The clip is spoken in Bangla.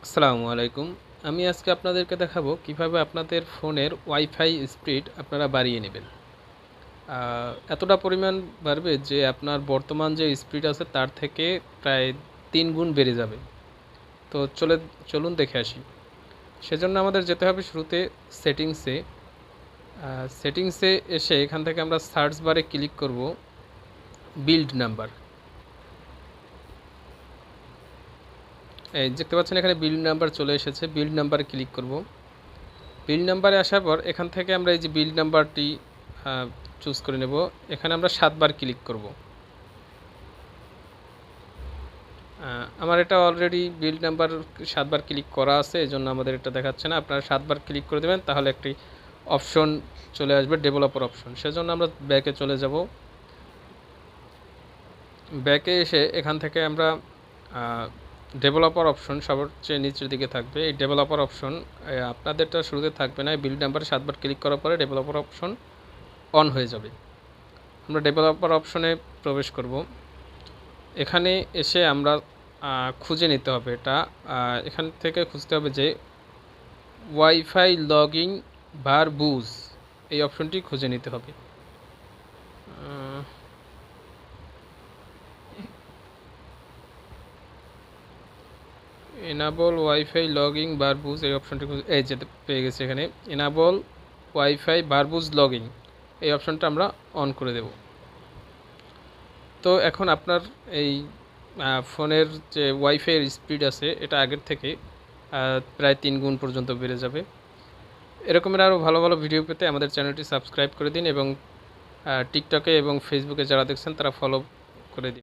আসসালামু আলাইকুম। আমি আজকে আপনাদেরকে দেখাবো কিভাবে আপনাদের ফোনের ওয়াইফাই স্পিড আপনারা বাড়িয়ে নেবেন। এতটা পরিমাণ বাড়বে যে আপনার বর্তমান যে স্পিড আছে তার থেকে প্রায় ৩ গুণ বেড়ে যাবে। তো চলুন দেখে আসি। সেজন্য আমাদের যেতে হবে শুরুতে সেটিংসে। সেটিংসে এসে এখান থেকে আমরা সার্চ বারে ক্লিক করব বিল্ড নাম্বার। এই দেখতে পাচ্ছেন এখানে বিল্ড নাম্বার চলে এসেছে। বিল্ড নাম্বারে ক্লিক করব। বিল্ড নাম্বারে আসার পর এখান থেকে আমরা এই যে বিল্ড নাম্বারটি চুজ করে নেব। এখানে আমরা 7 বার ক্লিক করব। আমার এটা অলরেডি বিল্ড নাম্বার 7 বার ক্লিক করা আছে, এজন্য আমাদের এটা দেখাচ্ছে না। আপনারা 7 বার ক্লিক করে দেবেন, তাহলে একটি অপশন চলে আসবে, ডেভেলপার অপশন। সেজন্য আমরা ব্যাকে চলে যাব। ব্যাকে এসে এখান থেকে আমরা ডেভেলপার অপশন সবচেয়ে নিচের দিকে থাকবে। এই ডেভেলপার অপশন আপনাদেরটা শুরুতে থাকবে না। বিল্ড নাম্বারে 7 বার ক্লিক করার পরে ডেভেলপার অপশন অন হয়ে যাবে। আমরা ডেভেলপার অপশনে প্রবেশ করব। এখানে এসে আমরা খুঁজে নিতে হবে এটা। এখান থেকে খুঁজতে হবে যে ওয়াইফাই লগইন ভারবুজ, এই অপশনটি খুঁজে নিতে হবে। এনাবল ওয়াইফাই লগইন ভারবুজ, এই অপশনটি এই যে পেয়ে গেছে। এখানে এনাবল ওয়াইফাই ভারবুজ লগইন, এই অপশনটা আমরা অন করে দেব। তো এখন আপনার এই ফোনের যে ওয়াইফাইয়ের স্পিড আছে এটা আগের থেকে প্রায় 3 গুণ পর্যন্ত বেড়ে যাবে। এরকমের আরও ভালো ভালো ভিডিও পেতে আমাদের চ্যানেলটি সাবস্ক্রাইব করে দিন এবং টিকটকে এবং ফেসবুকে যারা দেখছেন তারা ফলো করে দিন।